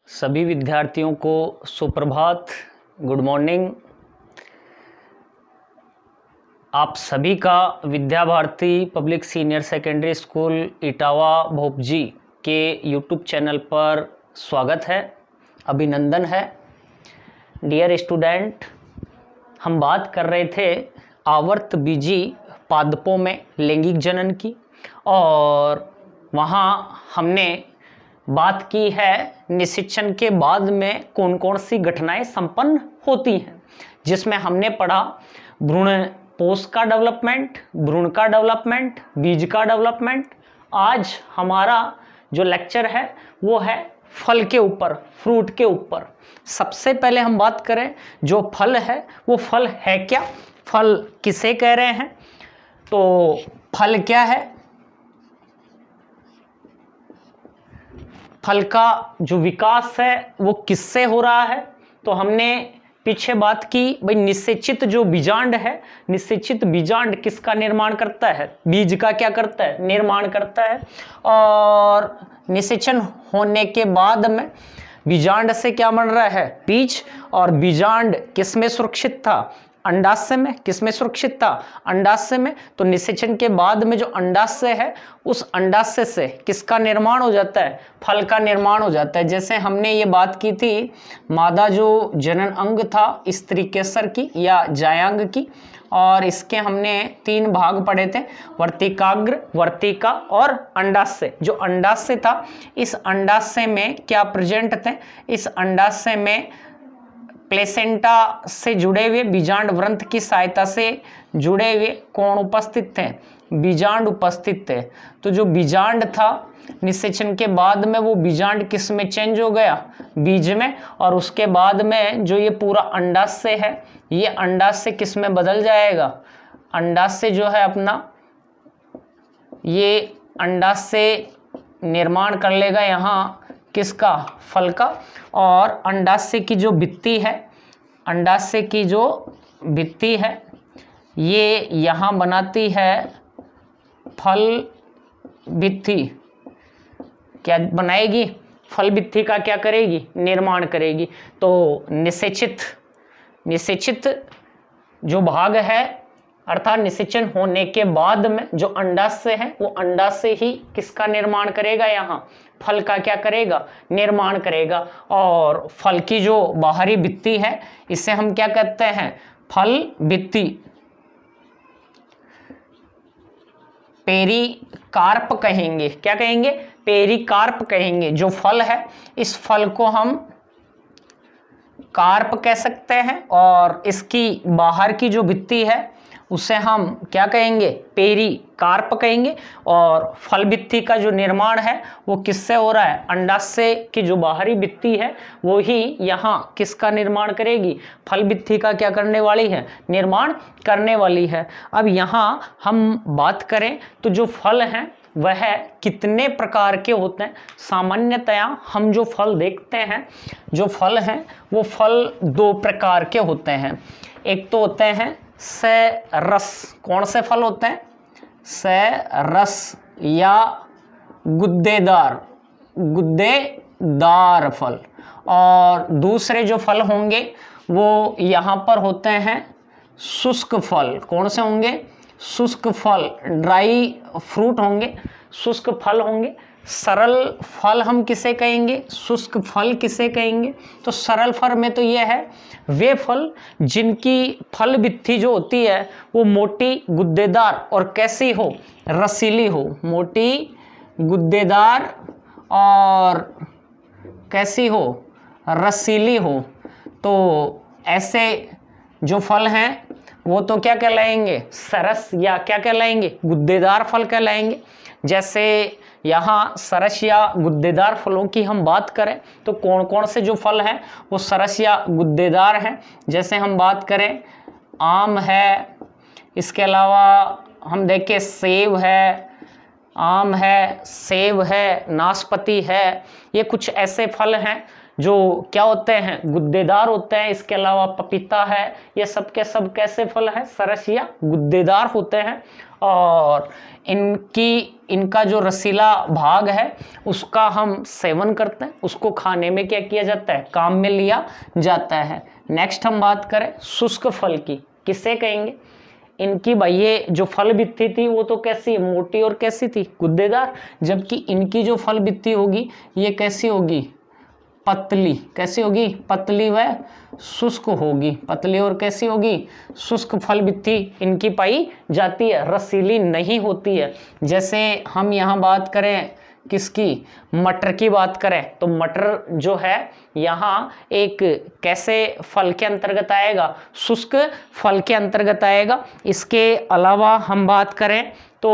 सभी विद्यार्थियों को सुप्रभात, गुड मॉर्निंग। आप सभी का Vidya Bharati public senior secondary school Etawah भोपजी के यूट्यूब चैनल पर स्वागत है, अभिनंदन है। डियर स्टूडेंट, हम बात कर रहे थे आवर्त बीजी पादपों में लैंगिक जनन की, और वहाँ हमने बात की है निषेचन के बाद में कौन कौन सी घटनाएं संपन्न होती हैं, जिसमें हमने पढ़ा भ्रूण पोष का डेवलपमेंट, भ्रूण का डेवलपमेंट, बीज का डेवलपमेंट। आज हमारा जो लेक्चर है वो है फल के ऊपर, फ्रूट के ऊपर। सबसे पहले हम बात करें जो फल है वो फल है क्या, फल किसे कह रहे हैं। तो फल क्या है, फल का जो विकास है वो किससे हो रहा है। तो हमने पीछे बात की भाई निषेचित जो बीजांड है, निषेचित बीजांड किसका निर्माण करता है, बीज का क्या करता है, निर्माण करता है। और निषेचन होने के बाद में बीजांड से क्या बन रहा है, बीज। और बीजांड किसमें सुरक्षित था, अंडाशय में। किसमें सुरक्षित था, अंडाशय में। तो निषेचन के बाद में जो अंडाशय है, उस अंडाशय से किसका निर्माण हो जाता है, फल का निर्माण हो जाता है। जैसे हमने ये बात की थी मादा जो जनन अंग था स्त्री केसर की या जायांग की, और इसके हमने 3 भाग पढ़े थे, वर्तिकाग्र, वर्तिका और अंडाशय। जो अंडाशय था, इस अंडाशय में क्या प्रेजेंट थे, इस अंडाशय में प्लेसेंटा से जुड़े हुए बीजांड व्रंथ की सहायता से जुड़े हुए कौन उपस्थित थे, बीजांड उपस्थित थे। तो जो बीजांड था निषेचन के बाद में वो बीजांड किस में चेंज हो गया, बीज में। और उसके बाद में जो ये पूरा अंडाशय है, ये अंडाशय किस में बदल जाएगा, अंडाशय जो है अपना, ये अंडाशय निर्माण कर लेगा यहाँ किसका, फल का। और अंडाशय की जो भित्ति है, अंडाशय की जो भित्ति है ये यहाँ बनाती है फल भित्ति। क्या बनाएगी, फल भित्ति का क्या करेगी, निर्माण करेगी। तो निषेचित जो भाग है, अर्थात निषेचन होने के बाद में जो अंडाशय है वो अंडाशय ही किसका निर्माण करेगा, यहाँ फल का क्या करेगा, निर्माण करेगा। और फल की जो बाहरी भित्ति है इसे हम क्या कहते हैं, फल भित्ति। पेरिकार्प कहेंगे, क्या कहेंगे, पेरिकार्प कहेंगे। जो फल है इस फल को हम कार्प कह सकते हैं, और इसकी बाहर की जो भित्ति है उसे हम क्या कहेंगे, पेरी कार्प कहेंगे। और फल भित्ति का जो निर्माण है वो किससे हो रहा है, अंडाशय की जो बाहरी भित्ति है वो ही यहाँ किसका निर्माण करेगी, फल भित्ति का क्या करने वाली है, निर्माण करने वाली है। अब यहाँ हम बात करें तो जो फल हैं वह कितने प्रकार के होते हैं। सामान्यतया हम जो फल देखते हैं, जो फल हैं वो फल 2 प्रकार के होते हैं। एक तो होते हैं रस। कौन से फल होते हैं, रस या गुद्देदार फल। और दूसरे जो फल होंगे वो यहाँ पर होते हैं शुष्क फल। कौन से होंगे, शुष्क फल, ड्राई फ्रूट होंगे, शुष्क फल होंगे। सरल फल हम किसे कहेंगे, शुष्क फल किसे कहेंगे। तो सरल फल में तो ये है वे फल जिनकी फल भित्ति जो होती है वो मोटी, गुद्देदार और कैसी हो, रसीली हो। मोटी, गुद्देदार और कैसी हो, रसीली हो। तो ऐसे जो फल हैं वो तो क्या कहलाएंगे, सरस या क्या कहलाएंगे, गुद्देदार फल कहलाएंगे। जैसे यहाँ सरस या गुद्देदार फलों की हम बात करें तो कौन कौन से जो फल हैं वो सरस या गुद्देदार हैं। जैसे हम बात करें आम है, इसके अलावा हम देखें सेब है, आम है, सेब है, नाशपाती है, ये कुछ ऐसे फल हैं जो क्या होते हैं, गुद्देदार होते हैं। इसके अलावा पपीता है, ये सब के सब कैसे फल है, सरस या गुद्देदार होते हैं। और इनका जो रसीला भाग है उसका हम सेवन करते हैं, उसको खाने में क्या किया जाता है, काम में लिया जाता है। नेक्स्ट हम बात करें शुष्क फल की, किसे कहेंगे, इनकी भाई ये जो फल भित्ति थी वो तो कैसी, मोटी और कैसी थी, गुद्देदार, जबकि इनकी जो फल भित्ति होगी ये कैसी होगी, पतली, कैसी होगी, पतली व शुष्क होगी, पतली और कैसी होगी, शुष्क फल भित्ति इनकी पाई जाती है, रसीली नहीं होती है। जैसे हम यहाँ बात करें किसकी, मटर की बात करें तो मटर जो है यहाँ एक कैसे फल के अंतर्गत आएगा, शुष्क फल के अंतर्गत आएगा। इसके अलावा हम बात करें तो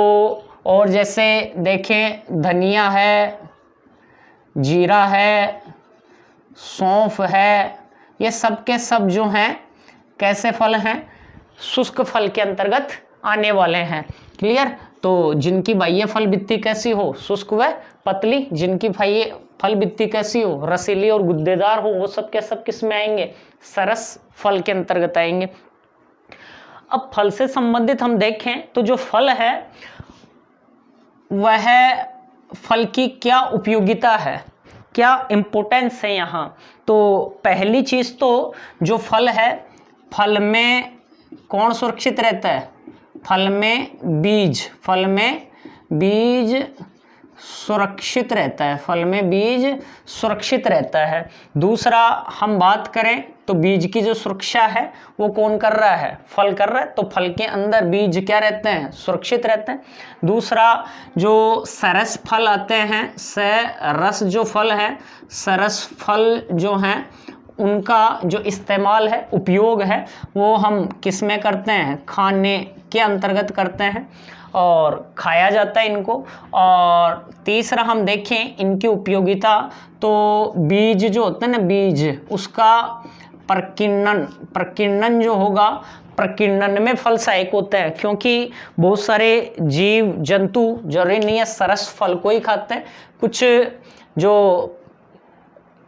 और जैसे देखें धनिया है, जीरा है, सौंफ है, ये सब के सब जो हैं कैसे फल हैं, शुष्क फल के अंतर्गत आने वाले हैं। क्लियर। तो जिनकी बाह्य फल भित्ति कैसी हो, शुष्क व पतली, जिनकी बाह्य फल भित्ति कैसी हो, रसीली और गुद्देदार हो, वो सब के सब किस में आएंगे, सरस फल के अंतर्गत आएंगे। अब फल से संबंधित हम देखें तो जो फल है वह फल की क्या उपयोगिता है, क्या इम्पोर्टेंस है यहाँ। तो पहली चीज़ तो जो फल है, फल में कौन सुरक्षित रहता है, फल में बीज सुरक्षित रहता है, फल में बीज सुरक्षित रहता है। दूसरा हम बात करें तो बीज की जो सुरक्षा है वो कौन कर रहा है, फल कर रहा है, तो फल के अंदर बीज क्या रहते हैं, सुरक्षित रहते हैं। दूसरा जो सरस फल आते हैं, सरस जो फल है, सरस फल जो हैं उनका जो इस्तेमाल है, उपयोग है, वो हम किस में करते हैं, खाने के अंतर्गत करते हैं और खाया जाता है इनको। और तीसरा हम देखें इनकी उपयोगिता, तो बीज जो होता है ना, बीज उसका प्रकीर्णन जो होगा, प्रकीर्णन में फल सहायक होता है, क्योंकि बहुत सारे जीव जंतु जरूरी नहीं है सरस फल को ही खाते हैं, कुछ जो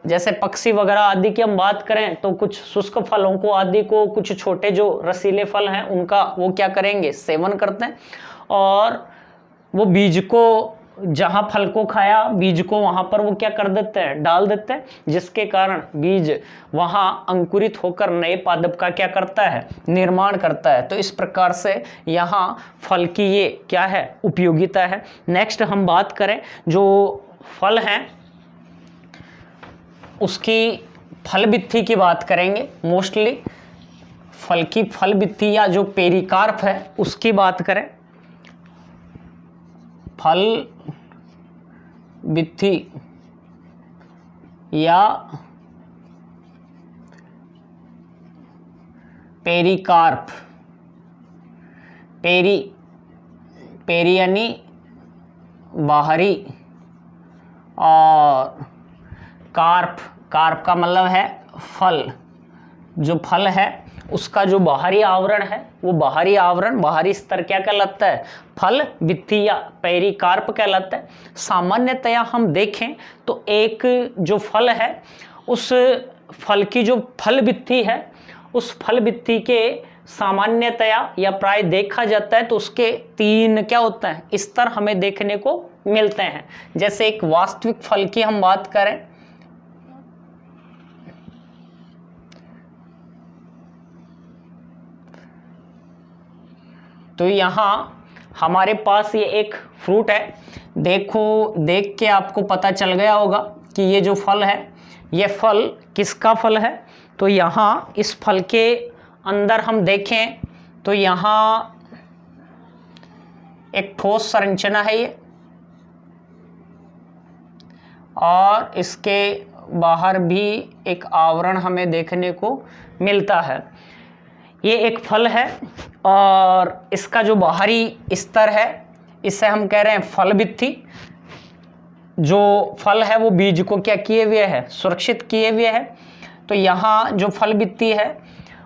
जैसे पक्षी वगैरह आदि की हम बात करें तो कुछ शुष्क फलों को आदि को, कुछ छोटे जो रसीले फल हैं उनका वो क्या करेंगे, सेवन करते हैं। और वो बीज को, जहाँ फल को खाया बीज को वहाँ पर वो क्या कर देते हैं, डाल देते हैं, जिसके कारण बीज वहाँ अंकुरित होकर नए पादप का क्या करता है, निर्माण करता है। तो इस प्रकार से यहाँ फल की ये क्या है, उपयोगिता है। नेक्स्ट हम बात करें जो फल हैं उसकी फल भित्ति की बात करेंगे, मोस्टली फल की फल भित्ति या जो पेरिकार्प है उसकी बात करें। फल भित्ति या पेरिकार्प, पेरी यानी बाहरी और कार्प का मतलब है फल, जो फल है उसका जो बाहरी आवरण है वो बाहरी स्तर क्या कहलाता है, फल भित्ति या पेरिकार्प कहलाता है। सामान्यतया हम देखें तो एक जो फल है उस फल की जो फल भित्ति है, उस फल भित्ति के सामान्यतया या प्राय देखा जाता है तो उसके 3 क्या होता है, स्तर हमें देखने को मिलते हैं। जैसे एक वास्तविक फल की हम बात करें तो यहाँ हमारे पास ये एक फ्रूट है, देख के आपको पता चल गया होगा कि ये जो फल है ये फल किसका फल है। तो यहाँ इस फल के अंदर हम देखें तो यहाँ एक ठोस संरचना है ये, और इसके बाहर भी एक आवरण हमें देखने को मिलता है। ये एक फल है और इसका जो बाहरी स्तर है इसे हम कह रहे हैं फल भित्ति। जो फल है वो बीज को क्या किए हुए है, सुरक्षित किए हुए है। तो यहाँ जो फल भित्ति है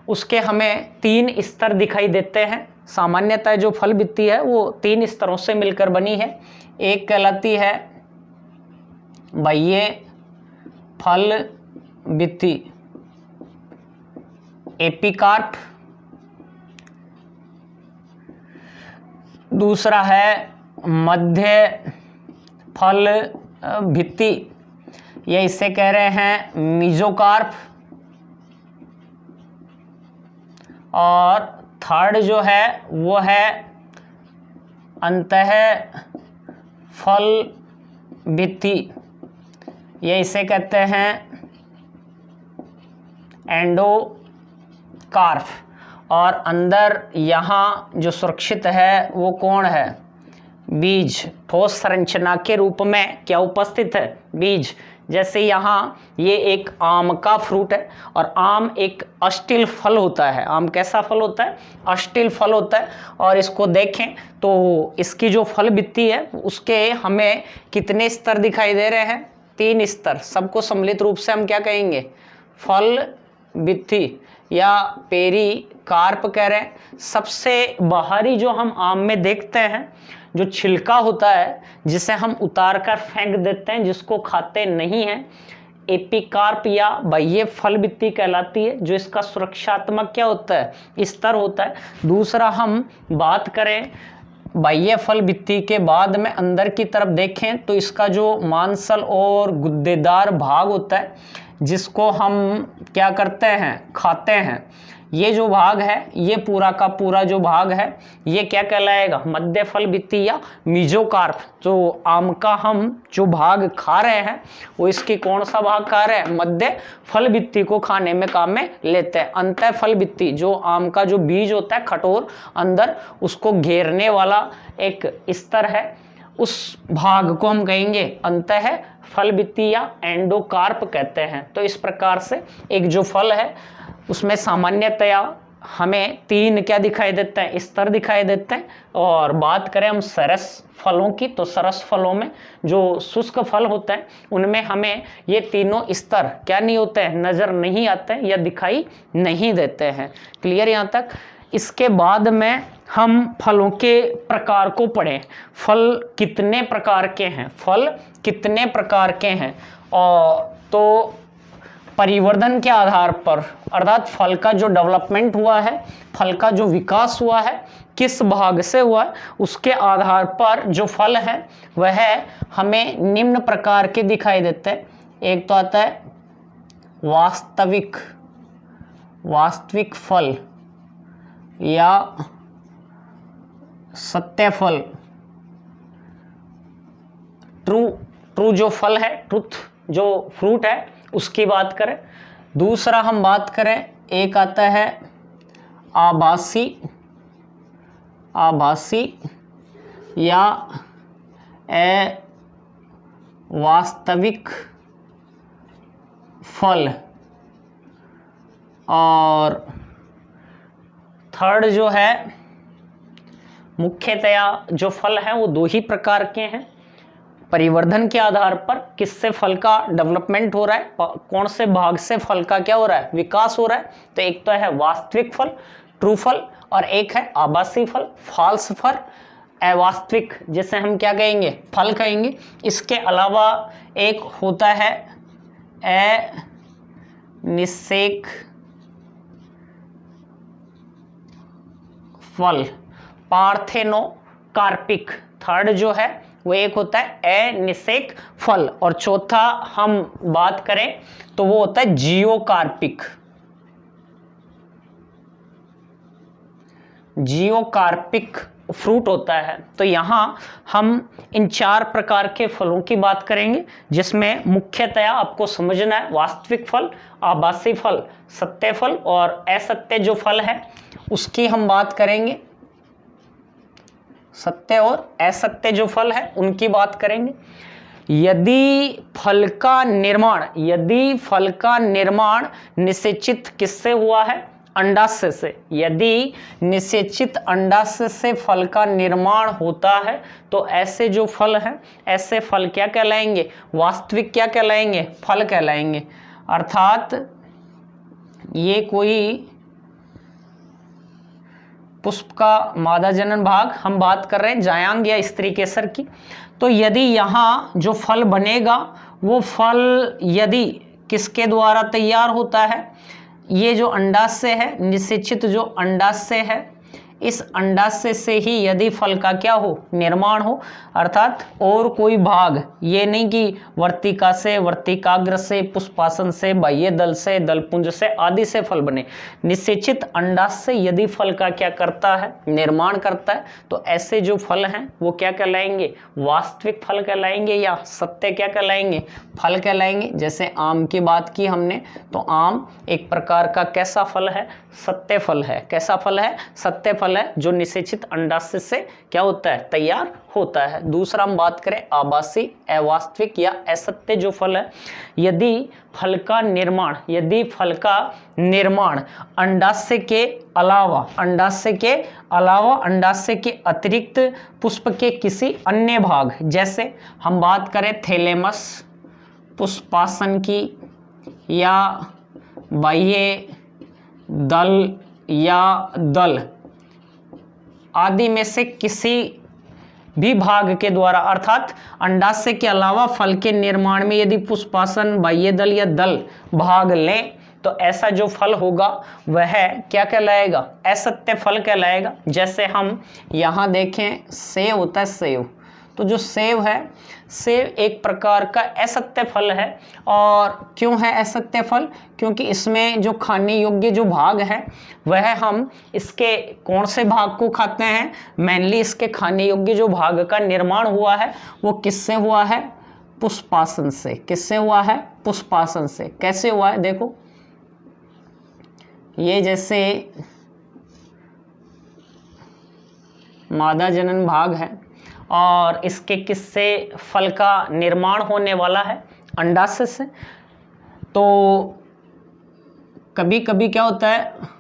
उसके हमें 3 स्तर दिखाई देते हैं। सामान्यतः जो फल भित्ति है वो 3 स्तरों से मिलकर बनी है। एक कहलाती है बाह्य फल भित्ति एपिकार्प, दूसरा है मध्य फल भित्ति, ये इसे कह रहे हैं मीजोकार्प, और थर्ड जो है वो है अंतः फल भित्ति, ये इसे कहते हैं एंडोकार्प, और अंदर यहाँ जो सुरक्षित है वो कौन है? बीज, ठोस संरचना के रूप में क्या उपस्थित है? बीज। जैसे यहाँ ये एक आम का फ्रूट है, और आम एक अस्टिल फल होता है। आम कैसा फल होता है? अस्टिल फल होता है। और इसको देखें तो इसकी जो फल भित्ति है उसके हमें कितने स्तर दिखाई दे रहे हैं? 3 स्तर। सबको सम्मिलित रूप से हम क्या कहेंगे? फल भित्ति या पेरिकार्प कह रहे हैं। सबसे बाहरी जो हम आम में देखते हैं, जो छिलका होता है जिसे हम उतार कर फेंक देते हैं, जिसको खाते नहीं हैं, एपिकार्प या बाह्य फल भित्ति कहलाती है, जो इसका सुरक्षात्मक क्या होता है? स्तर होता है। दूसरा हम बात करें बाह्य फल भित्ति के बाद में अंदर की तरफ देखें तो इसका जो मांसल और गुद्देदार भाग होता है, जिसको हम क्या करते हैं? खाते हैं। ये जो भाग है, ये पूरा का पूरा जो भाग है, ये क्या कहलाएगा? मध्य फल भित्ति या मीजोकार्प। जो आम का हम जो भाग खा रहे हैं वो इसकी कौन सा भाग खा रहे हैं? मध्य फल भित्ति को खाने में काम में लेते हैं। अंतः फल भित्ति, जो आम का जो बीज होता है कठोर अंदर, उसको घेरने वाला एक स्तर है, उस भाग को हम कहेंगे अंतः फल भित्ति या एंडोकार्प कहते हैं। तो इस प्रकार से एक जो फल है उसमें सामान्यतया हमें 3 क्या दिखाई देते हैं? स्तर दिखाई देते हैं। और बात करें हम सरस फलों की, तो सरस फलों में जो शुष्क फल होते हैं उनमें हमें ये तीनों स्तर क्या नहीं होते हैं? नज़र नहीं आते हैं या दिखाई नहीं देते हैं। क्लियर यहाँ तक? इसके बाद में हम फलों के प्रकार को पढ़ें। फल कितने प्रकार के हैं? फल कितने प्रकार के हैं? और तो परिवर्धन के आधार पर, अर्थात फल का जो डेवलपमेंट हुआ है, फल का जो विकास हुआ है, किस भाग से हुआ है, उसके आधार पर जो फल है वह हमें निम्न प्रकार के दिखाई देते हैं। एक तो आता है वास्तविक फल या सत्य फल, ट्रू जो फल है, ट्रुथ जो फ्रूट है उसकी बात करें। दूसरा हम बात करें, एक आता है आभासी या वास्तविक फल, और थर्ड जो है मुख्यतया जो फल है वो 2 ही प्रकार के हैं। परिवर्धन के आधार पर किससे फल का डेवलपमेंट हो रहा है, कौन से भाग से फल का क्या हो रहा है? विकास हो रहा है। तो एक तो है वास्तविक फल, ट्रू फल, और एक है आभासी फल, फॉल्स फल, अवास्तविक, जिसे हम क्या कहेंगे? फल कहेंगे। इसके अलावा एक होता है अनिषेक फल, पार्थेनोकार्पिक। थर्ड जो है वो एक होता है अनिषेक फल, और चौथा हम बात करें तो वो होता है जियोकार्पिक। जियोकार्पिक फ्रूट होता है। तो यहाँ हम इन 4 प्रकार के फलों की बात करेंगे, जिसमें मुख्यतया आपको समझना है वास्तविक फल, आभासी फल, सत्य फल और असत्य जो फल है उसकी हम बात करेंगे। सत्य और असत्य जो फल है उनकी बात करेंगे। यदि फल का निर्माण निषेचित किससे हुआ है? अंडाशय से। यदि निषेचित अंडाशय से फल का निर्माण होता है तो ऐसे जो फल हैं, ऐसे फल क्या कहलाएंगे? वास्तविक क्या कहलाएंगे? फल कहलाएंगे। अर्थात ये कोई पुष्प का मादा जनन भाग, हम बात कर रहे हैं जायांग या स्त्री केसर की। तो यदि यहाँ जो फल बनेगा वो फल यदि किसके द्वारा तैयार होता है, ये जो अंडाशय है, निषेचित जो अंडाशय है, इस अंडाशय से ही यदि फल का क्या हो, निर्माण हो, अर्थात और कोई भाग, ये नहीं कि वर्तिका से, वर्तिकाग्र से, पुष्पासन से, बाह्य दल से, दलपुंज से आदि से फल बने। निषेचित अंडाशय यदि फल का क्या करता है, निर्माण करता है, तो ऐसे जो फल हैं वो क्या कहलाएंगे, वास्तविक फल कहलाएंगे या सत्य क्या कहलाएंगे, फल कहलाएंगे। जैसे आम की बात की हमने, तो आम एक प्रकार का कैसा फल है, सत्य फल है। कैसा फल है, सत्य फल है, जो निषेचित अंडाशय से क्या होता है, तैयार होता है। दूसरा हम बात करें आभासी, अवास्तविक या असत्य जो फल है, यदि फल का निर्माण, यदि फल का निर्माण अंडाशय के अलावा, अंडाशय के अलावा, अंडाशय के अतिरिक्त पुष्प के किसी अन्य भाग, जैसे हम बात करें थैलेमस, पुष्पासन की, या बाह्य दल या दल आदि में से किसी भी भाग के द्वारा, अर्थात अंडाशय के अलावा फल के निर्माण में यदि पुष्पासन, बाह्य दल या दल भाग लें, तो ऐसा जो फल होगा वह क्या कहलाएगा, असत्य फल कहलाएगा। जैसे हम यहाँ देखें, सेव होता है, सेव, तो जो सेव है, सेव एक प्रकार का असत्य फल है। और क्यों है असत्य फल, क्योंकि इसमें जो खाने योग्य जो भाग है वह हम इसके कौन से भाग को खाते हैं, मेनली इसके खाने योग्य जो भाग का निर्माण हुआ है वो किससे हुआ है, पुष्पासन से। किससे हुआ है, पुष्पासन से। कैसे हुआ है, देखो ये जैसे मादा जनन भाग है और इसके किससे फल का निर्माण होने वाला है, अंडाशय से। तो कभी कभी क्या होता है,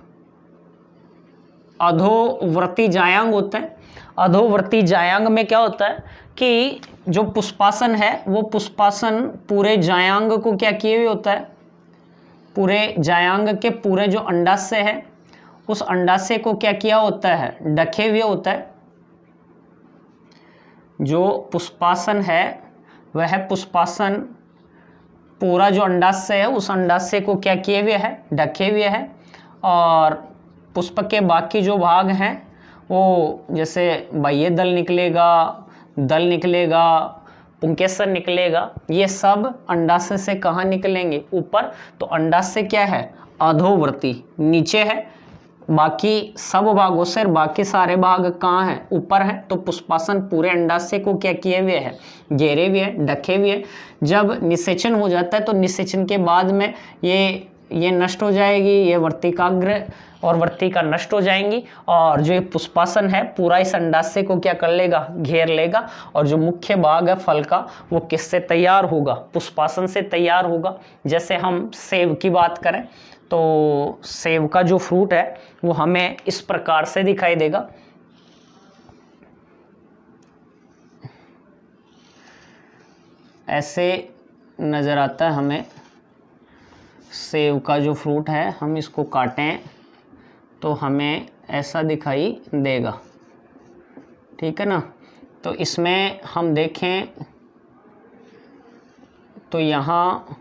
अधोवर्ती जायांग होता है। अधोवर्ती जायांग में क्या होता है कि जो पुष्पासन है वो पुष्पासन पूरे जायांग को क्या किए हुए होता है, पूरे जायांग के पूरे जो अंडाशय है उस अंडाशय को क्या किया होता है, ढके हुए होता है। जो पुष्पासन है वह पुष्पासन पूरा जो अंडाशय है उस अंडाशय को क्या किए हुए है, ढके हुए है। और पुष्प के बाकी जो भाग हैं वो जैसे बाह्य दल निकलेगा, दल निकलेगा, पुंकेसर निकलेगा, ये सब अंडाशय से कहाँ निकलेंगे, ऊपर। तो अंडाशय क्या है, अधोवर्ती, नीचे है। बाकी सब भागों से बाकी सारे भाग कहाँ हैं, ऊपर है। तो पुष्पासन पूरे अंडाशय को क्या किए हुए है, घेरे हुए है, ढके हुए है। जब निषेचन हो जाता है तो निषेचन के बाद में ये नष्ट हो जाएगी, ये वर्तिकाग्र और वर्तिका नष्ट हो जाएंगी, और जो ये पुष्पासन है पूरा इस अंडाशय को क्या कर लेगा, घेर लेगा। और जो मुख्य भाग है फल का वो किससे तैयार होगा, पुष्पासन से तैयार होगा। जैसे हम सेब की बात करें तो सेब का जो फ्रूट है वो हमें इस प्रकार से दिखाई देगा। ऐसे नज़र आता है हमें सेब का जो फ्रूट है, हम इसको काटें तो हमें ऐसा दिखाई देगा, ठीक है ना। तो इसमें हम देखें तो यहाँ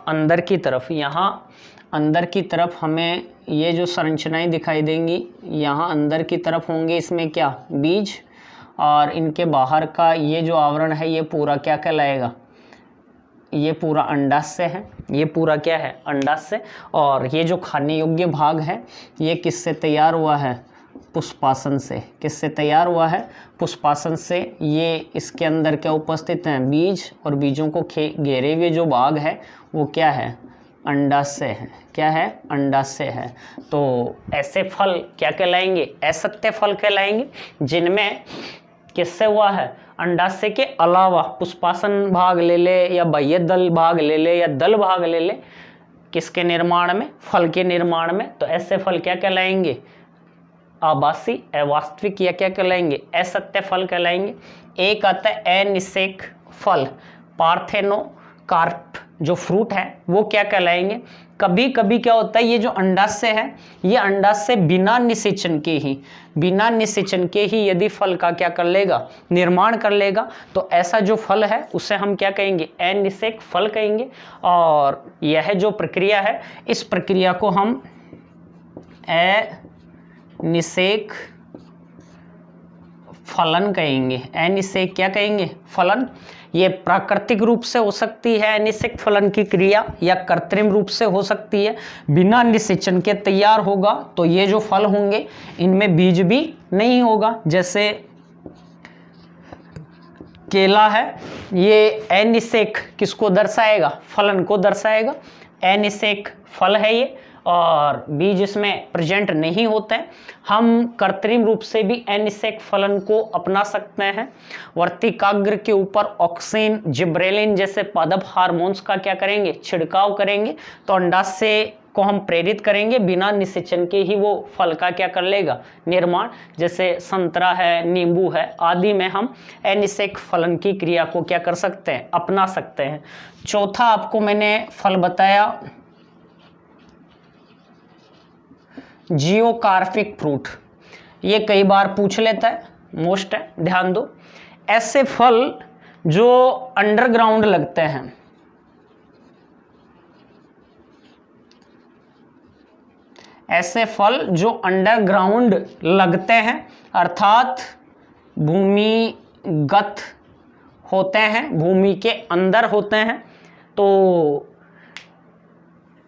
अंदर की तरफ हमें ये जो संरचनाएं दिखाई देंगी, यहाँ अंदर की तरफ होंगे इसमें क्या, बीज, और इनके बाहर का ये जो आवरण है ये पूरा क्या कहलाएगा, ये पूरा अंडाशय है। ये पूरा क्या है, अंडाशय। और ये जो खाने योग्य भाग है ये किससे तैयार हुआ है, पुष्पासन से। किससे तैयार हुआ है, पुष्पासन से। ये इसके अंदर क्या उपस्थित हैं, बीज, और बीजों को घेरे हुए जो भाग है वो क्या है, अंडाशय है। क्या है, अंडाशय है। तो ऐसे फल क्या कहलाएंगे, असत्य फल कहलाएंगे, जिनमें किससे हुआ है, अंडाशय के अलावा पुष्पासन भाग ले ले या बाह्य दल भाग ले ले या दल भाग ले ले, किसके निर्माण में, फल के निर्माण में। तो ऐसे फल क्या कहलाएंगे, आभासी, अवास्तविक, या क्या कहलाएंगे, असत्य फल कहलाएंगे। एक आता है अनिषेक फल, पार्थेनो कार्प जो फ्रूट है वो क्या कहलाएंगे। कभी कभी क्या होता है, ये जो अंडाशय है, ये अंडाशय बिना निषेचन के ही यदि फल का क्या कर लेगा, निर्माण कर लेगा, तो ऐसा जो फल है उसे हम क्या कहेंगे, अनिषेक फल कहेंगे। और यह जो प्रक्रिया है, इस प्रक्रिया को हम अनिषेक फलन कहेंगे। अनिषेक क्या कहेंगे, फलन। ये प्राकृतिक रूप से हो सकती है अनिषेक फलन की क्रिया, या कृत्रिम रूप से हो सकती है। बिना निषेचन के तैयार होगा तो ये जो फल होंगे इनमें बीज भी नहीं होगा। जैसे केला है, ये अनिषेक किसको दर्शाएगा, फलन को दर्शाएगा। अनिषेक फल है ये, और बीज इसमें प्रेजेंट नहीं होते हैं। हम कृत्रिम रूप से भी अनिषेक फलन को अपना सकते हैं। वर्तिकाग्र के ऊपर ऑक्सिन, जिब्रेलिन जैसे पादप हार्मोन्स का क्या करेंगे, छिड़काव करेंगे, तो अंडाशय को हम प्रेरित करेंगे, बिना निषेचन के ही वो फल का क्या कर लेगा, निर्माण। जैसे संतरा है, नींबू है आदि में हम अनिषेक फलन की क्रिया को क्या कर सकते हैं, अपना सकते हैं। चौथा आपको मैंने फल बताया जियोकार्पिक फ्रूट। ये कई बार पूछ लेता है, मोस्ट है, ध्यान दो। ऐसे फल जो अंडरग्राउंड लगते हैं, ऐसे फल जो अंडरग्राउंड लगते हैं, अर्थात भूमिगत होते हैं, भूमि के अंदर होते हैं, तो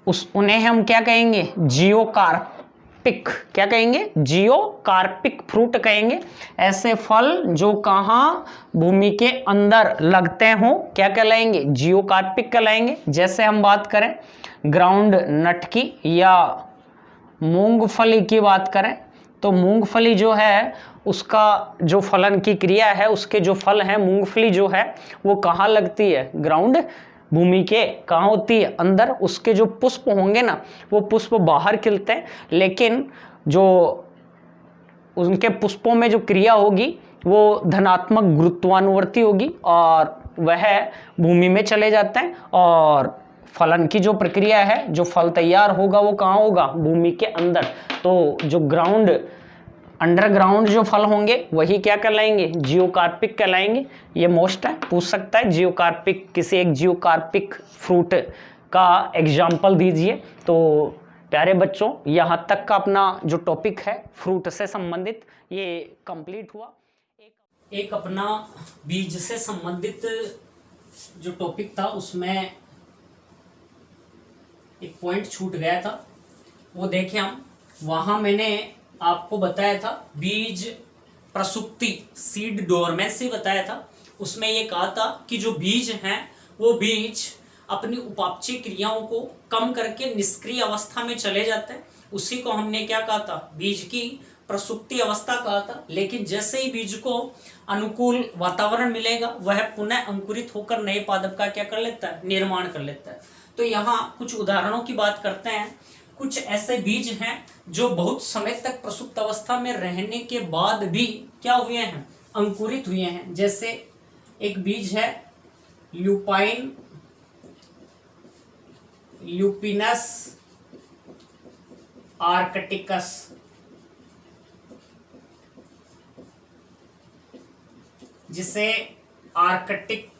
उन्हें हम क्या कहेंगे, जियोकार्पिक। क्या कहेंगे, जियोकार्पिक फ्रूट कहेंगे। ऐसे फल जो कहाँ, भूमि के अंदर लगते हों, क्या कहलाएंगे, जियोकार्पिक कहलाएंगे। जैसे हम बात करें ग्राउंड नट की या मूंगफली की बात करें, तो मूंगफली जो है उसका जो फलन की क्रिया है, उसके जो फल हैं, मूंगफली जो है वो कहाँ लगती है, ग्राउंड, भूमि के कहाँ होती है, अंदर। उसके जो पुष्प होंगे ना, वो पुष्प बाहर खिलते हैं, लेकिन जो उनके पुष्पों में जो क्रिया होगी वो धनात्मक गुरुत्वानुवर्ती होगी, और वह भूमि में चले जाते हैं। और फलन की जो प्रक्रिया है, जो फल तैयार होगा वो कहाँ होगा, भूमि के अंदर। तो जो ग्राउंड, अंडरग्राउंड जो फल होंगे वही क्या कहलाएंगे, जियोकार्पिक कहलाएंगे। ये मोस्ट है, पूछ सकता है जियोकार्पिक, किसी एक जियोकार्पिक फ्रूट का एग्जाम्पल दीजिए। तो प्यारे बच्चों, यहाँ तक का अपना जो टॉपिक है फ्रूट से संबंधित ये कंप्लीट हुआ। एक अपना बीज से संबंधित जो टॉपिक था उसमें एक पॉइंट छूट गया था, वो देखें हम। वहां मैंने आपको बताया था बीज प्रसुप्ति, सीड डोरमेंसी बताया था। उसमें ये कहा था कि जो बीज हैं वो बीज अपनी उपापचय क्रियाओं को कम करके निष्क्रिय अवस्था में चले जाते हैं। उसी को हमने क्या कहा था, बीज की प्रसुप्ति अवस्था कहा था। लेकिन जैसे ही बीज को अनुकूल वातावरण मिलेगा, वह पुनः अंकुरित होकर नए पादप का क्या कर लेता है, निर्माण कर लेता है। तो यहाँ कुछ उदाहरणों की बात करते हैं। कुछ ऐसे बीज हैं जो बहुत समय तक प्रसुप्त अवस्था में रहने के बाद भी क्या हुए हैं, अंकुरित हुए हैं। जैसे एक बीज है ल्यूपाइन, ल्यूपिनस आर्कटिकस, जिसे आर्कटिक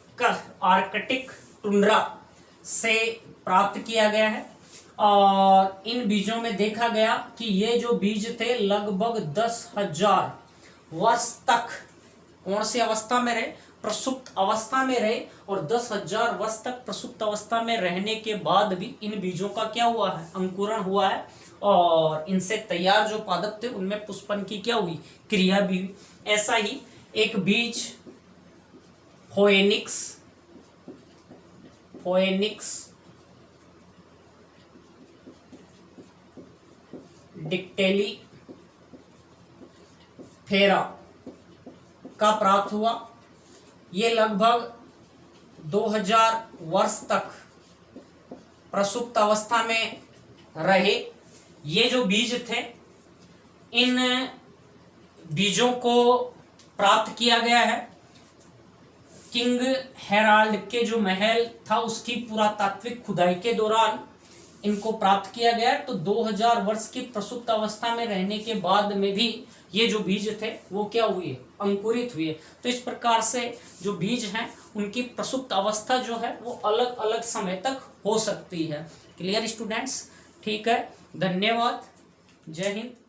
टुंड्रा से प्राप्त किया गया है। और इन बीजों में देखा गया कि ये जो बीज थे लगभग 10,000 वर्ष तक कौन सी अवस्था में रहे, प्रसुप्त अवस्था में रहे। और 10,000 वर्ष तक प्रसुप्त अवस्था में रहने के बाद भी इन बीजों का क्या हुआ है, अंकुरण हुआ है। और इनसे तैयार जो पादप थे उनमें पुष्पन की क्या हुई, क्रिया भी हुई। ऐसा ही एक बीज फोएनिक्स डिक्टेली फेरा का प्राप्त हुआ। ये लगभग 2000 वर्ष तक प्रसुप्त अवस्था में रहे। ये जो बीज थे, इन बीजों को प्राप्त किया गया है किंग हेराल्ड के जो महल था उसकी पुरातात्विक खुदाई के दौरान इनको प्राप्त किया गया। तो 2000 वर्ष की प्रसुप्त अवस्था में रहने के बाद में भी ये जो बीज थे वो क्या हुए, अंकुरित हुए। तो इस प्रकार से जो बीज हैं उनकी प्रसुप्त अवस्था जो है वो अलग अलग समय तक हो सकती है। Clear students? ठीक है, धन्यवाद, जय हिंद।